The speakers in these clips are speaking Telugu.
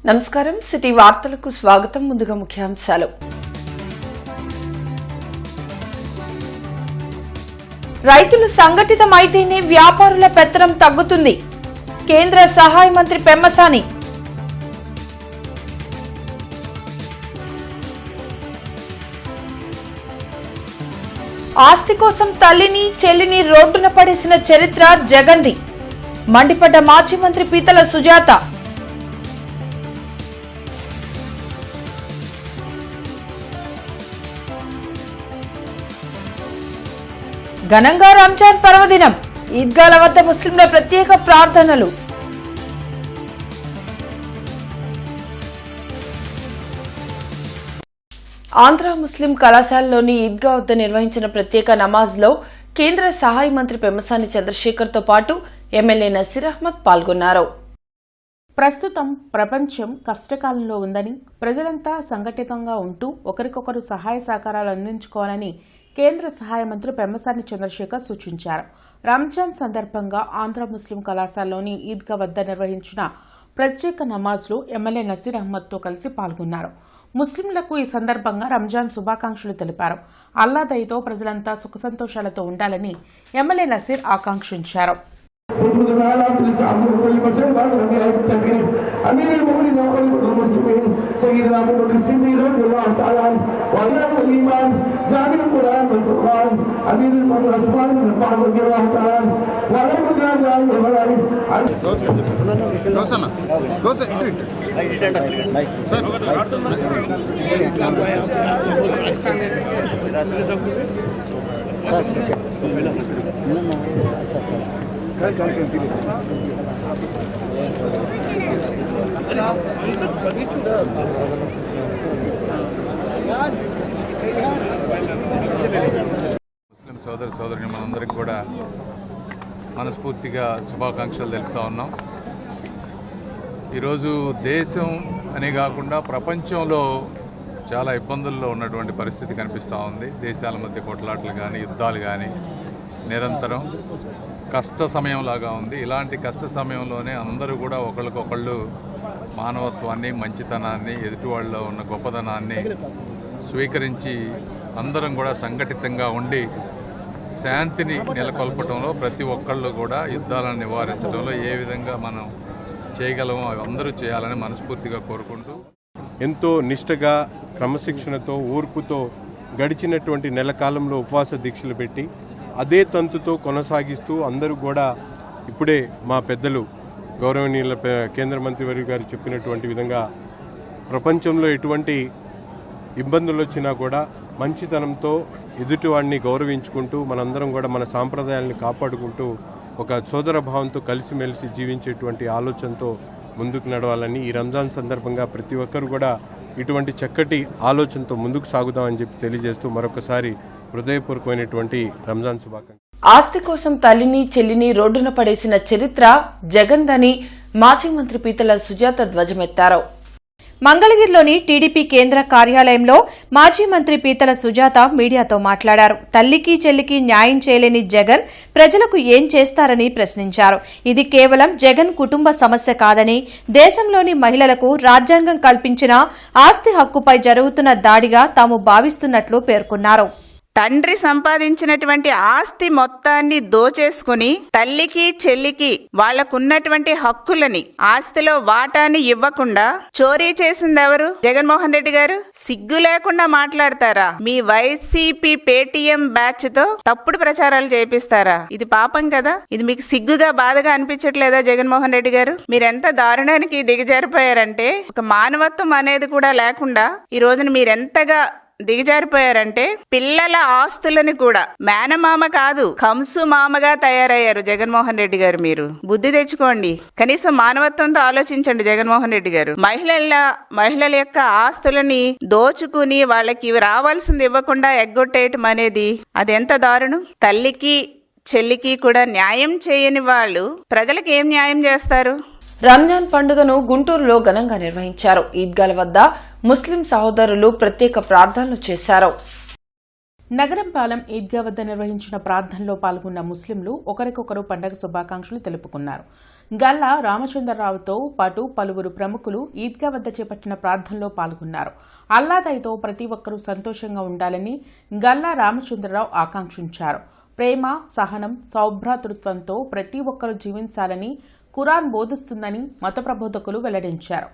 నమస్కారం సిటీ వార్తలకు స్వాగతం. ముందుగా ముఖ్యాంశాలు. రైతులు సంఘటితమైతేనే వ్యాపారుల పెత్తనం తగ్గుతుంది. కేంద్ర సహాయ మంత్రి పెమ్మసాని. ఆస్తి కోసం తల్లిని చెల్లిని రోడ్డున పడేసిన చరిత్ర జగన్ది. మండిపడ్డ మాజీ మంత్రి పీతల సుజాత. ఘనంగా రంజాన్ పర్వదినం. ఈద్గాల వద్ద ముస్లింల ప్రత్యేక ప్రార్థనలు. ఆంధ్ర ముస్లిం కళాశాలలోని ఈద్గా వద్ద నిర్వహించిన ప్రత్యేక నమాజ్లో కేంద్ర సహాయ మంత్రి పెమ్మసాని చంద్రశేఖర్ తో పాటు ఎమ్మెల్యే నసీర్ అహ్మద్ పాల్గొన్నారు. ప్రస్తుతం ప్రపంచం కష్టకాలంలో ఉందని, ప్రజలంతా సంఘటితంగా ఉంటూ ఒకరికొకరు సహాయ సహకారాలు అందించుకోవాలని కేంద్ర సహాయ మంత్రి పెమ్మసాని చంద్రశేఖర్ సూచించారు. రంజాన్ సందర్భంగా ఆంధ్ర ముస్లిం కళాశాలలోని ఈద్గా వద్ద నిర్వహించిన ప్రత్యేక నమాజ్లో ఎమ్మెల్యే నసీర్ అహ్మద్తో కలిసి పాల్గొన్నారు. ముస్లింలకు ఈ సందర్భంగా రంజాన్ శుభాకాంక్షలు తెలిపారు. అల్లా దయతో ప్రజలంతా సుఖ సంతోషాలతో ఉండాలని ఎమ్మెల్యే నసీర్ ఆకాంక్షించారు. ముస్లిం సోదరుని మనందరికీ కూడా మనస్ఫూర్తిగా శుభాకాంక్షలు తెలుపుతా ఉన్నాం. ఈరోజు దేశం అనే కాకుండా ప్రపంచంలో చాలా ఇబ్బందుల్లో ఉన్నటువంటి పరిస్థితి కనిపిస్తూ ఉంది. దేశాల మధ్య కొట్లాటలు కానీ యుద్ధాలు కానీ నిరంతరం కష్ట సమయంలాగా ఉంది. ఇలాంటి కష్ట సమయంలోనే అందరూ కూడా ఒకళ్ళకొకళ్ళు మానవత్వాన్ని, మంచితనాన్ని, ఎదుటి వాళ్ళలో ఉన్న గొప్పదనాన్ని స్వీకరించి అందరం కూడా సంఘటితంగా ఉండి శాంతిని నెలకొల్పడంలో, ప్రతి ఒక్కళ్ళు కూడా యుద్ధాలను నివారించడంలో ఏ విధంగా మనం చేయగలమో అవి అందరూ చేయాలని మనస్ఫూర్తిగా కోరుకుంటూ, ఎంతో నిష్టగా క్రమశిక్షణతో ఓర్పుతో గడిచినటువంటి నెల కాలంలో ఉపవాస దీక్షలు పెట్టి అదే తంతుతో కొనసాగిస్తూ అందరూ కూడా ఇప్పుడే మా పెద్దలు గౌరవనీయుల కేంద్ర మంత్రివర్యులు గారు చెప్పినటువంటి విధంగా ప్రపంచంలో ఎటువంటి ఇబ్బందులు వచ్చినా కూడా మంచితనంతో ఎదుటివాడిని గౌరవించుకుంటూ మనందరం కూడా మన సాంప్రదాయాలను కాపాడుకుంటూ ఒక సోదర భావంతో కలిసిమెలిసి జీవించేటువంటి ఆలోచనతో ముందుకు నడవాలని ఈ రంజాన్ సందర్భంగా ప్రతి ఒక్కరు కూడా ఇటువంటి చక్కటి ఆలోచనతో ముందుకు సాగుదామని చెప్పి తెలియజేస్తూ మరొకసారి హృదయపూర్వకమైనటువంటి రంజాన్ శుభాకాంక్షలు. ఆస్తి కోసం తల్లిని చెల్లిని రోడ్డున పడేసిన చరిత్ర జగన్దని మాజీ మంత్రి పీతల సుజాత ధ్వజమెత్తారు. మంగళగిరిలోని టీడీపీ కేంద్ర కార్యాలయంలో మాజీ మంత్రి పీతల సుజాత మీడియాతో మాట్లాడారు. తల్లికి చెల్లికి న్యాయం చేయలేని జగన్ ప్రజలకు ఏం చేస్తారని ప్రశ్నించారు. ఇది కేవలం జగన్ కుటుంబ సమస్య కాదని, దేశంలోని మహిళలకు రాజ్యాంగం కల్పించిన ఆస్తి హక్కుపై జరుగుతున్న దాడిగా తాము భావిస్తున్నట్లు పేర్కొన్నారు. తండ్రి సంపాదించినటువంటి ఆస్తి మొత్తాన్ని దోచేసుకుని తల్లికి చెల్లికి వాళ్లకున్నటువంటి హక్కులని, ఆస్తిలో వాటాని ఇవ్వకుండా చోరీ చేసింది ఎవరు? జగన్మోహన్ రెడ్డి గారు. సిగ్గు లేకుండా మాట్లాడతారా? మీ వైసీపీ పేటీఎం బ్యాచ్ తో తప్పుడు ప్రచారాలు చేపిస్తారా? ఇది పాపం కదా. ఇది మీకు సిగ్గుగా బాధగా అనిపించట్లేదా జగన్మోహన్ రెడ్డి గారు? మీరెంత దారుణానికి దిగజారిపోయారంటే, ఒక మానవత్వం అనేది కూడా లేకుండా ఈ రోజున మీరెంతగా దిగజారిపోయారంటే, పిల్లల ఆస్తులను కూడా మేనమామ కాదు కంసు మామగా తయారయ్యారు జగన్మోహన్ రెడ్డి గారు. మీరు బుద్ధి తెచ్చుకోండి. కనీసం మానవత్వంతో ఆలోచించండి జగన్మోహన్ రెడ్డి గారు. మహిళల యొక్క ఆస్తులని దోచుకుని వాళ్ళకి రావాల్సింది ఇవ్వకుండా ఎగ్గొట్టేయటం అనేది అది ఎంత దారుణం. తల్లికి చెల్లికి కూడా న్యాయం చేయని వాళ్ళు ప్రజలకు ఏం న్యాయం చేస్తారు? రంజాన్ పండుగను గుంటూరులో ఘనంగా నిర్వహించారు. ఈద్గాల వద్ద ముస్లిం సహోదరులు ప్రత్యేక ప్రార్థనలు చేశారు. నగరంపాలెం ఈద్గా వద్ద నిర్వహించిన ప్రార్థనలో పాల్గొన్న ముస్లింలు ఒకరికొకరు పండగ శుభాకాంక్షలు తెలుపుకున్నారు. గల్లా రామచంద్రరావుతో పాటు పలువురు ప్రముఖులు ఈద్గా వద్ద చేపట్టిన ప్రార్థనలో పాల్గొన్నారు. అల్లాదయతో ప్రతి ఒక్కరూ సంతోషంగా ఉండాలని గల్లా రామచంద్రరావు ఆకాంక్షించారు. ప్రేమ, సహనం, సౌభ్రాతృత్వంతో ప్రతి ఒక్కరూ జీవించాలని ఖురాన్ బోధిస్తుందని మత ప్రబోధకులు వెల్లడించారు.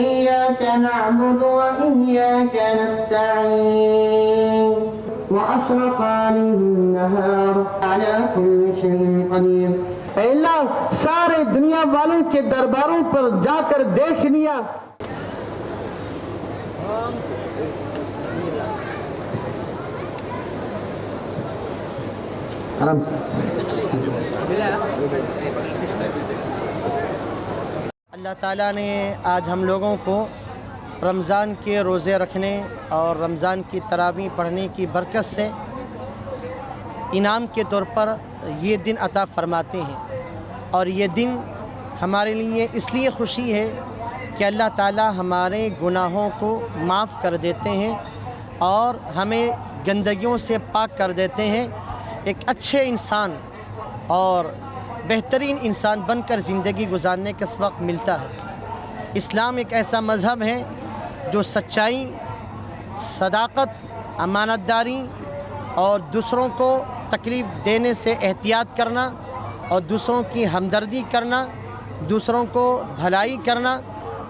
إياك نعبد وإياك نستعين وأشرق عليه النهار على كل شيء قدير. अल्लाह सारे दुनिया वालों के दरबारों पर जाकर देख लिया. आराम से. अल्लाह ताला ने आज हम लोगों को रमज़ान के रोज़े रखने और रमज़ान की तरावीह पढ़ने की बरकत से इनाम के तौर पर ये दिन अता फरमाते हैं. और ये दिन हमारे लिए इसलिए खुशी है कि अल्लाह ताला हमारे गुनाहों को माफ़ कर देते हैं और हमें गंदगियों से पाक कर देते हैं. एक अच्छे इंसान और बेहतरीन इंसान बनकर ज़िंदगी गुजारने का सबक मिलता है. इस्लाम एक ऐसा मज़हब है जो सच्चाई, सदाकत, अमानतदारी और दूसरों को तकलीफ़ देने से एहतियात करना और दूसरों की हमदर्दी करना, दूसरों को भलाई करना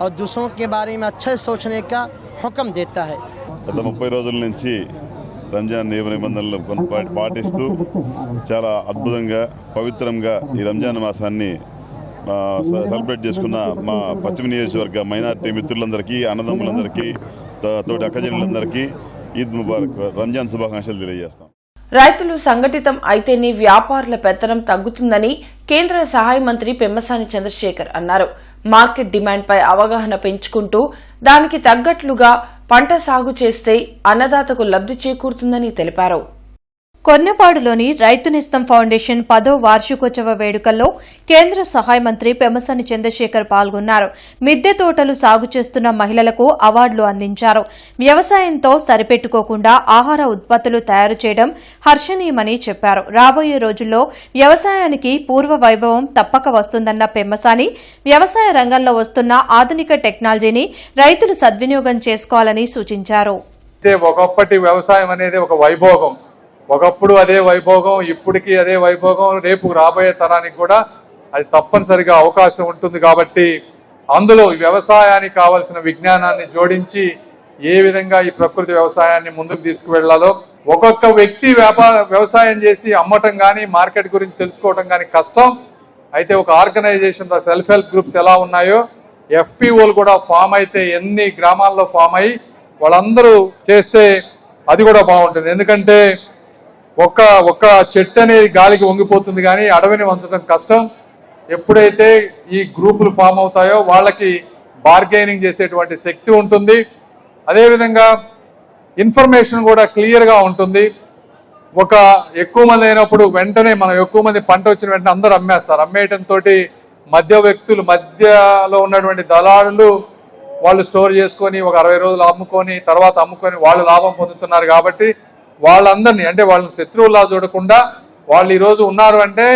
और दूसरों के बारे में अच्छा सोचने का हुक्म देता है. 30 రోజుల నుంచి రంజాన్ నియమ నిబంధనలు పాటిస్తూ చాలా అద్భుతంగా పవిత్రంగా ఈ రంజాన్ మాసాన్ని సెలబ్రేట్ చేసుకున్న మా పశ్చిమ నియోజకవర్గ మైనారిటీ మిత్రులందరికీ, అన్నదమ్ములందరికీ, తోటి అక్కచెల్లెలందరికీ ఈద్ ముబారక్ రంజాన్ శుభాకాంక్షలు తెలియజేస్తాం. రైతులు సంఘటితం అయితేనే వ్యాపారుల పెత్తనం తగ్గుతుందని కేంద్ర సహాయ మంత్రి పెమ్మసాని చంద్రశేఖర్ అన్నారు. మార్కెట్ డిమాండ్పై అవగాహన పెంచుకుంటూ దానికి తగ్గట్లుగా పంట సాగు చేస్తే అన్నదాతకు లబ్ధి చేకూరుతుందని తెలిపారు. కొన్నపాడులోని రైతు నేస్తం ఫౌండేషన్ 10వ వార్షికోత్సవ వేడుకల్లో కేంద్ర సహాయ మంత్రి పెమ్మసాని చంద్రశేఖర్ పాల్గొన్నారు. మిద్దె తోటలు సాగు చేస్తున్న మహిళలకు అవార్డులు అందించారు. వ్యవసాయంతో సరిపెట్టుకోకుండా ఆహార ఉత్పత్తులు తయారు చేయడం హర్షణీయమని చెప్పారు. రాబోయే రోజుల్లో వ్యవసాయానికి పూర్వ వైభవం తప్పక వస్తుందన్న పెమ్మసాని వ్యవసాయ రంగంలో వస్తున్న ఆధునిక టెక్నాలజీని రైతులు సద్వినియోగం చేసుకోవాలని సూచించారు. ఒకప్పటి వ్యవసాయం అనేది ఒక వైభోగం, ఒకప్పుడు అదే వైభోగం, ఇప్పటికీ అదే వైభోగం, రేపు రాబోయే తరానికి కూడా అది తప్పనిసరిగా అవకాశం ఉంటుంది. కాబట్టి అందులో వ్యవసాయానికి కావాల్సిన విజ్ఞానాన్ని జోడించి ఏ విధంగా ఈ ప్రకృతి వ్యవసాయాన్ని ముందుకు తీసుకువెళ్లాలో, ఒక్కొక్క వ్యక్తి వ్యవసాయం చేసి అమ్మటం కానీ మార్కెట్ గురించి తెలుసుకోవటం కానీ కష్టం. అయితే ఒక ఆర్గనైజేషన్ సెల్ఫ్ హెల్ప్ గ్రూప్స్ ఎలా ఉన్నాయో ఎఫ్పిఓలు కూడా ఫామ్ అయితే ఎన్ని గ్రామాల్లో ఫామ్ అయ్యి వాళ్ళందరూ చేస్తే అది కూడా బాగుంటుంది. ఎందుకంటే ఒక్క చెట్టు అనేది గాలికి వంగిపోతుంది కానీ అడవిని వంచడం కష్టం. ఎప్పుడైతే ఈ గ్రూపులు ఫామ్ అవుతాయో వాళ్ళకి బార్గెనింగ్ చేసేటువంటి శక్తి ఉంటుంది. అదేవిధంగా ఇన్ఫర్మేషన్ కూడా క్లియర్గా ఉంటుంది. ఒక ఎక్కువ మంది అయినప్పుడు వెంటనే మనం ఎక్కువ మంది పంట వచ్చిన వెంటనే అందరూ అమ్మేస్తారు. అమ్మేయటంతో మధ్య వ్యక్తులు, మధ్యలో ఉన్నటువంటి దళారులు వాళ్ళు స్టోర్ చేసుకొని ఒక 60 రోజులు అమ్ముకొని తర్వాత అమ్ముకొని వాళ్ళు లాభం పొందుతున్నారు. కాబట్టి వాళ్ళందరినీ, అంటే వాళ్ళని శత్రువులా చూడకుండా వాళ్ళు ఈరోజు ఉన్నారు అంటే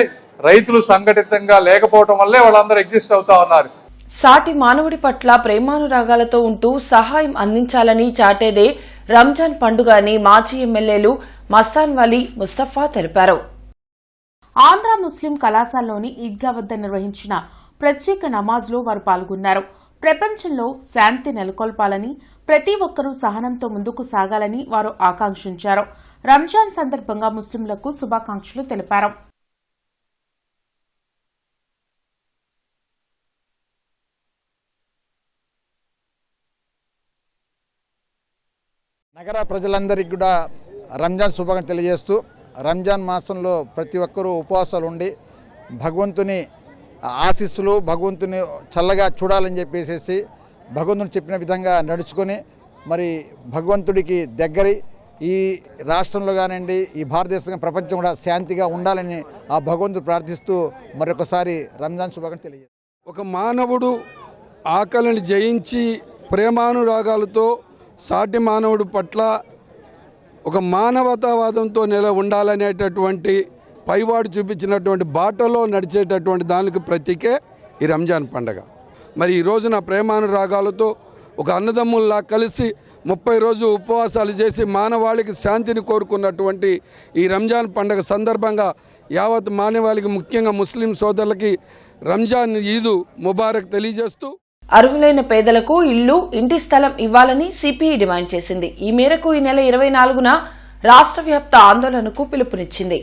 రైతులు సంఘటితంగా లేకపోవడం వల్లే వాళ్ళందరూ ఎగ్జిస్ట్ అవుతా ఉన్నారు. సాటి మానవుడి పట్ల ప్రేమానురాగాలతో ఉంటూ సహాయం అందించాలని చాటేదే రంజాన్ పండుగ అని మాజీ ఎమ్మెల్యేలు మస్తాన్ వలీ, ముస్తఫా తెలిపారు. ఆంధ్ర ముస్లిం కళాశాలలోని ఈద్గా వద్ద నిర్వహించిన ప్రత్యేక నమాజ్లో వారు పాల్గొన్నారు. ప్రపంచంలో శాంతి నెలకొల్పాలని, ప్రతి ఒక్కరూ సహనంతో ముందుకు సాగాలని వారు ఆకాంక్షించారు. రంజాన్ సందర్భంగా ముస్లింలకు శుభాకాంక్షలు తెలిపారు. నగర ప్రజలందరికీ కూడా రంజాన్ శుభాకాంక్షలు తెలియజేస్తూ, రంజాన్ మాసంలో ప్రతి ఒక్కరూ ఉపవాసాలు ఉండి భగవంతుని ఆశీస్సులు, భగవంతుని చల్లగా చూడాలని చెప్పేసి భగవంతుని చెప్పిన విధంగా నడుచుకొని మరి భగవంతుడికి దగ్గరి ఈ రాష్ట్రంలో కానివ్వండి, ఈ భారతదేశం, ప్రపంచం కూడా శాంతిగా ఉండాలని ఆ భగవంతుడు ప్రార్థిస్తూ మరొకసారి రంజాన్ శుభాకాంక్షలు తెలియజేస్తారు. ఒక మానవుడు ఆకలిని జయించి ప్రేమానురాగాలతో సాటి మానవుడి పట్ల ఒక మానవతావాదంతో ఉండాలనేటటువంటి పైవాడు చూపించినటువంటి బాటలో నడిచేటటువంటి దానికి ప్రతీకే ఈ రంజాన్ పండగ. మరి ఈ రోజున ప్రేమానురాగాలతో ఒక అన్నదమ్ముల్లా కలిసి 30 రోజులు ఉపవాసాలు చేసి మానవాళికి శాంతిని కోరుకున్నటువంటి ఈ రంజాన్ పండగ సందర్భంగా యావత్ మానవాళికి ముఖ్యంగా ముస్లిం సోదరులకి రంజాన్ ఈదు ముబారక్ తెలియజేస్తూ అర్హులైన పేదలకు ఇళ్లు, ఇంటి స్థలం ఇవ్వాలని సిపిఐ డిమాండ్ చేసింది. ఈ మేరకు ఈ నెల 24న రాష్ట్ర వ్యాప్త ఆందోళనకు పిలుపునిచ్చింది.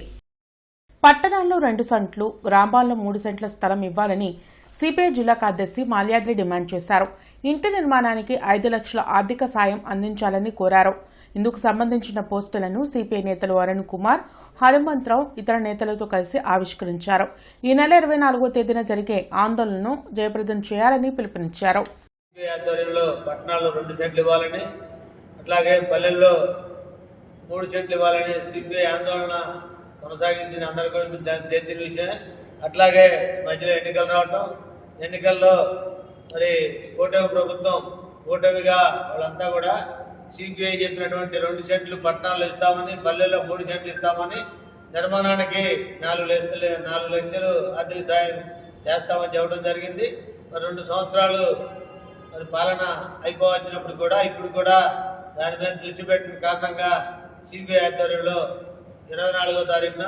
పట్టణాల్లో 2 సెంట్లు, గ్రామాల్లో 3 సెంట్ల స్థలం ఇవ్వాలని సిపిఐ జిల్లా కార్యదర్శి మాల్యాద్రి డిమాండ్ చేశారు. ఇంటి నిర్మాణానికి 5 లక్షల ఆర్థిక సాయం అందించాలని కోరారు. ఇందుకు సంబంధించిన పోస్టులను సిపిఐ నేతలు అరుణ్ కుమార్, హనుమంతరావు ఇతర నేతలతో కలిసి ఆవిష్కరించారు. ఈ నెల 24వ తేదీన జరిగే ఆందోళనను జయప్రదం చేయాలని పిలుపునిచ్చారు. పట్టణాల్లో 2 సెంట్లు ఇవ్వాలని, అట్లాగే పల్లెల్లో 3 సెంట్లు ఇవ్వాలని సిపిఐ ఆందోళన కొనసాగించిన అందరికీ తెలిసిన విషయం. అట్లాగే మధ్యలో ఎన్నికలు రావటం, ఎన్నికల్లో మరి కూటమి ప్రభుత్వం కూటమిగా వాళ్ళంతా కూడా సిపిఐ చెప్పినటువంటి 2 సెంట్లు పట్టణాలు ఇస్తామని, పల్లెల్లో 3 సెంట్లు ఇస్తామని, నిర్మాణానికి 4 లక్షలు ఆర్థిక సాయం చేస్తామని చెప్పడం జరిగింది. మరి 2 సంవత్సరాలు మరి పాలన అయిపోవచ్చినప్పుడు కూడా ఇప్పుడు కూడా దాని మీద దృష్టి పెట్టిన కారణంగా సిపిఐ ఆధ్వర్యంలో 24వ తారీఖున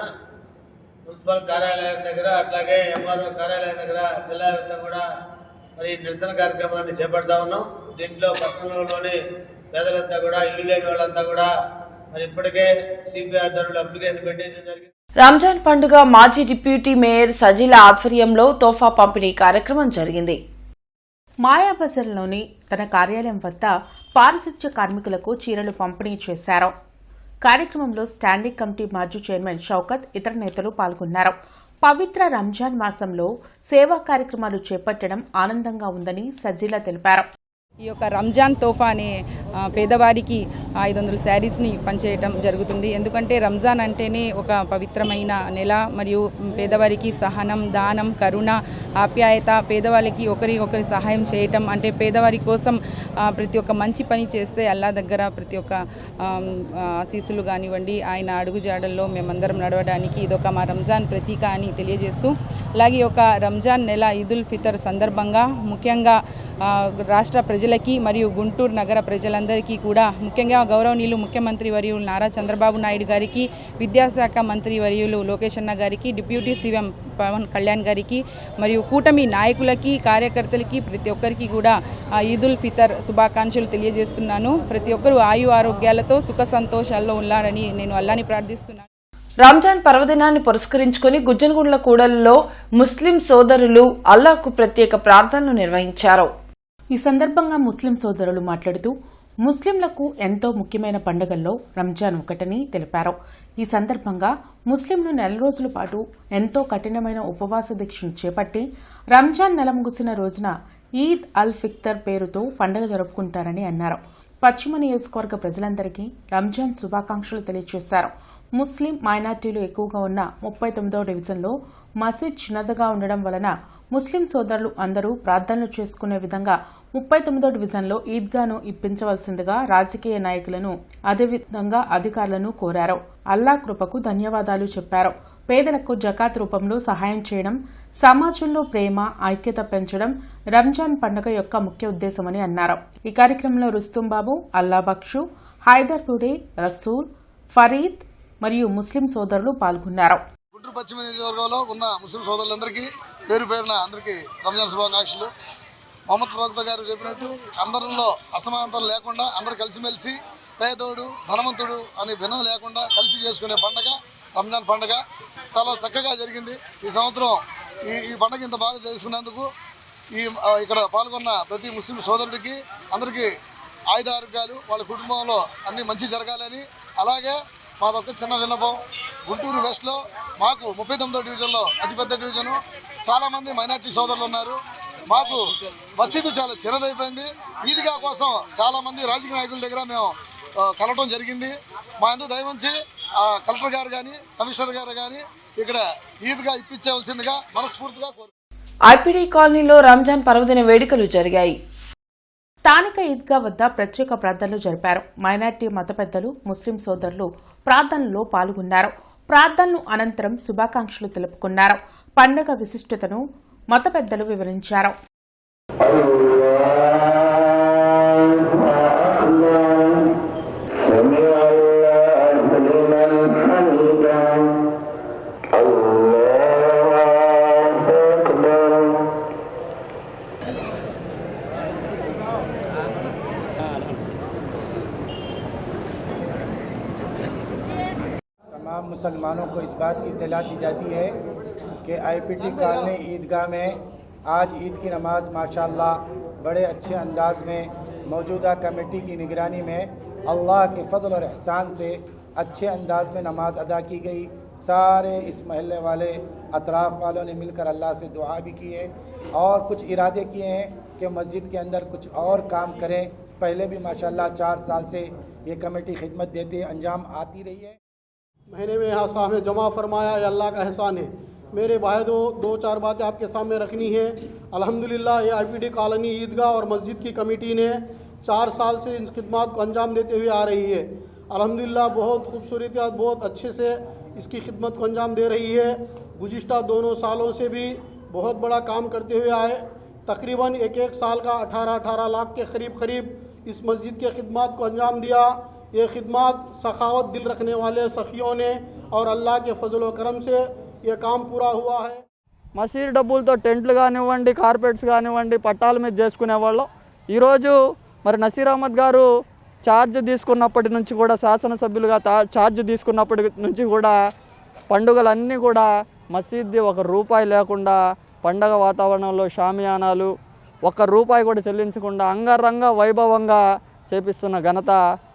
మున్సిపల్ కార్యాలయం దగ్గర, అట్లాగే ఎంఆర్ఓ కార్యాలయం దగ్గర జిల్లా వ్యాప్తంగా కూడా మరి నిరసన కార్యక్రమాన్ని చేపడతా ఉన్నాం. దీంట్లో పట్టణంలోని పేదలంతా కూడా, ఇల్లు లేని వాళ్ళంతా కూడా మరి ఇప్పటికే సిపిఐ ఆధ్వర్యంలో అప్లికేషన్ పెట్టేయడం జరిగింది. రంజాన్ పండుగ మాజీ డిప్యూటీ మేయర్ సజీల ఆధ్వర్యంలో తోఫా పంపిణీ కార్యక్రమం జరిగింది. మాయాబజార్లోని తన కార్యాలయం వద్ద పారిశుధ్య కార్మికులకు చీరలు పంపిణీ చేశారు. కార్యక్రమంలో స్టాండింగ్ కమిటీ మాజీ చైర్మన్ షౌకత్ ఇతర నేతలు పాల్గొన్నారు. పవిత్ర రంజాన్ మాసంలో సేవా కార్యక్రమాలు చేపట్టడం ఆనందంగా ఉందని సజీలా తెలిపారు. ఈ యొక్క రంజాన్ తోఫా అనే పేదవారికి 500 శారీస్ని పంచేయడం జరుగుతుంది. ఎందుకంటే రంజాన్ అంటేనే ఒక పవిత్రమైన నెల, మరియు పేదవారికి సహనం, దానం, కరుణ, ఆప్యాయత, పేదవాళ్ళకి ఒకరి సహాయం చేయటం, అంటే పేదవారి కోసం ప్రతి ఒక్క మంచి పని చేస్తే అల్లా దగ్గర ప్రతి ఒక్క ఆశీస్సులు కానివ్వండి, ఆయన అడుగుజాడల్లో మేమందరం నడవడానికి ఇదొక మా రంజాన్ ప్రతీక అని తెలియజేస్తూ, అలాగే ఒక రంజాన్ నెల ఈదుల్ ఫితర్ సందర్భంగా ముఖ్యంగా రాష్ట్ర ప్రజలకి మరియు గుంటూరు నగర ప్రజలందరికీ కూడా, ముఖ్యంగా గౌరవనీయులు ముఖ్యమంత్రి వర్యులు నారా చంద్రబాబు నాయుడు గారికి, విద్యాశాఖ మంత్రి వర్యులు లోకేష్ అన్న గారికి, డిప్యూటీ సీఎం పవన్ కళ్యాణ్ గారికి, మరియు కూటమి నాయకులకి, కార్యకర్తలకి ప్రతి ఒక్కరికి కూడా ఈదుల్ ఫితర్ శుభాకాంక్షలు తెలియజేస్తున్నాను. ప్రతి ఒక్కరూ ఆయు ఆరోగ్యాలతో సుఖ సంతోషాల్లో ఉండాలని నేను అల్లాని ప్రార్థిస్తున్నాను. రంజాన్ పర్వదినాన్ని పురస్కరించుకుని గుజ్జనగుండ్ల కూడలిలో ముస్లిం సోదరులు అల్లాహ్కు ప్రత్యేక ప్రార్థనలు నిర్వహించారు. ఈ సందర్భంగా ముస్లిం సోదరులు మాట్లాడుతూ ముస్లింలకు ఎంతో ముఖ్యమైన పండుగల్లో రంజాన్ ఒకటని తెలిపారు. ఈ సందర్భంగా ముస్లింలు 4 రోజుల పాటు ఎంతో కఠినమైన ఉపవాస దీక్షను చేపట్టి రంజాన్ నెల ముగిసిన రోజున ఈద్ అల్ ఫిత్ర్ పేరుతో పండుగ జరుపుకుంటారని అన్నారు. పశ్చిమ నియోజకవర్గ ప్రజలందరికీ రంజాన్ శుభాకాంక్షలు తెలియజేశారు. ముస్లిం మైనార్టీలు ఎక్కువగా ఉన్న 39వ డివిజన్లో మసీద్ చిన్నదిగా ఉండడం వలన ముస్లిం సోదరులు అందరూ ప్రార్థనలు చేసుకునే విధంగా 39వ డివిజన్లో ఈద్గాను ఇప్పించవలసిందిగా రాజకీయ నాయకులను, అదేవిధంగా అధికారులను కోరారు. అల్లా కృపకు ధన్యవాదాలు చెప్పారు. పేదలకు జకాత్ రూపంలో సహాయం చేయడం, సమాజంలో ప్రేమ, ఐక్యత పెంచడం రంజాన్ పండుగ యొక్క ముఖ్య ఉద్దేశమని అన్నారు. ఈ కార్యక్రమంలో రుస్తుం బాబు, అల్లా బక్షు, హైదర్పూరి, రసూల్, ఫరీద్ మరియు ముస్లిం సోదరులు పాల్గొన్నారు. గుంటూరు పశ్చిమ నియోజకవర్గంలో ఉన్న ముస్లిం సోదరులందరికీ పేరు పేరున అందరికీ రంజాన్ శుభాకాంక్షలు. మొహమ్మద్ ప్రవక్త గారు చెప్పినట్టు అందరిలో అసమానతలు లేకుండా అందరూ కలిసిమెలిసి పేదోడు ధనవంతుడు అనే భిన్నం లేకుండా కలిసి చేసుకునే పండుగ రంజాన్ పండుగ చాలా చక్కగా జరిగింది. ఈ సంవత్సరం ఈ పండుగ ఇంత బాగా చేసుకున్నందుకు ఇక్కడ పాల్గొన్న ప్రతి ముస్లిం సోదరుడికి అందరికీ ఆయుధ ఆరోగ్యాలు, వాళ్ళ కుటుంబంలో అన్నీ మంచి జరగాలని. అలాగే మాదొక చిన్న విన్నపం, గుంటూరు వెస్ట్లో మాకు 39వ డివిజన్లో అతిపెద్ద డివిజను, చాలామంది మైనార్టీ సోదరులు ఉన్నారు. మాకు మసీదు చాలా చిన్నదైపోయింది. ఈద్గా కోసం చాలామంది రాజకీయ నాయకుల దగ్గర మేము కలవటం జరిగింది. మా ఎందుకు దయవంచి కలెక్టర్ గారు కానీ కమిషనర్ గారు కానీ ఇక్కడ ఈద్గా ఇప్పించవలసిందిగా మనస్ఫూర్తిగా కోరు. ఐపీడీ కాలనీలో రంజాన్ పర్వదిన వేడుకలు జరిగాయి. స్థానిక ఈద్గా వద్ద ప్రత్యేక ప్రార్థనలు జరిపారు. మైనార్టీ మత పెద్దలు, ముస్లిం సోదరులు ప్రార్థనలో పాల్గొన్నారు. ప్రార్థనలు అనంతరం శుభాకాంక్షలు తెలుపుకున్నారు. పండుగ విశిష్టతను మత పెద్దలు వివరించారు. तमाम मुसलमानों को इस बात की इत्तला दी जाती है कि IPT कॉलोनी ईदगाह में आज ईद की नमाज माशाअल्लाह बड़े अच्छे अंदाज में मौजूदा कमेटी की निगरानी में अल्लाह के फ़ज़ल और एहसान से अच्छे अंदाज में नमाज अदा की गई। सारे इस महल्ले वाले अतराफ़ वालों ने मिलकर अल्लाह से दुआ भी की है और कुछ इरादे किए हैं कि मस्जिद के अंदर कुछ और काम करें। पहले भी माशाअल्लाह 4 साल से ये कमेटी खिदमत देते अंजाम आती रही है। महीने में यहाँ सामने जमा फरमाया, ये अल्लाह का एहसान है। मेरे भाई दो चार बातें आपके सामने रखनी है। अल्हम्दुलिल्लाह ये IPT कॉलोनी ईदगाह और मस्जिद की कमेटी ने 4 साल से इन खिदमत को अंजाम देते हुए आ रही है। अल्हम्दुलिल्लाह बहुत खूबसूरत, बहुत अच्छे से इसकी खिदमत को अंजाम दे रही है। गुज़िश्ता दोनों सालों से भी बहुत बड़ा काम करते हुए आए। तकरीबन एक साल का 18 लाख के करीब इस मस्जिद के खिदमत को अंजाम दिया। ये खिदमत सखावत दिल रखने वाले सखियों ने और अल्लाह के फजल व करम से ये काम पूरा हुआ है। మసీదు డబ్బులతో టెంట్లు కానివ్వండి, కార్పెట్స్ కానివ్వండి, పట్టాల మీద చేసుకునేవాళ్ళం. ఈరోజు మరి నసీర్ అహ్మద్ గారు ఛార్జ్ తీసుకున్నప్పటి నుంచి కూడా, శాసనసభ్యులుగా ఛార్జ్ తీసుకున్నప్పటి నుంచి కూడా పండుగలన్నీ కూడా మసీద్ది ₹1 లేకుండా పండగ వాతావరణంలో షామియానాలు ₹1 కూడా చెల్లించకుండా అంగరంగ వైభవంగా చేపిస్తున్న ఘనత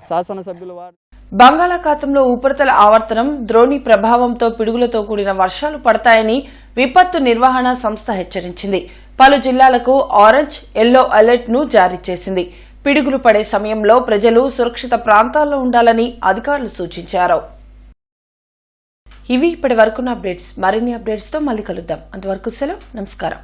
శాసనసభ్యులు వారు. బంగాళాఖాతంలో ఉపరితల ఆవర్తనం ద్రోణి ప్రభావంతో పిడుగులతో కూడిన వర్షాలు పడతాయని విపత్తు నిర్వహణ సంస్థ హెచ్చరించింది. పలు జిల్లాలకు ఆరెంజ్, ఎల్లో అలర్ట్ ను జారీ చేసింది. పిడుగులు పడే సమయంలో ప్రజలు సురక్షిత ప్రాంతాల్లో ఉండాలని అధికారులు సూచించారు. ఇవి ఇప్పటి వరకున్న అప్డేట్స్. మరిన్ని అప్డేట్స్ తో మళ్ళీ కలుద్దాం. అంతవరకు సెలవు. నమస్కారం.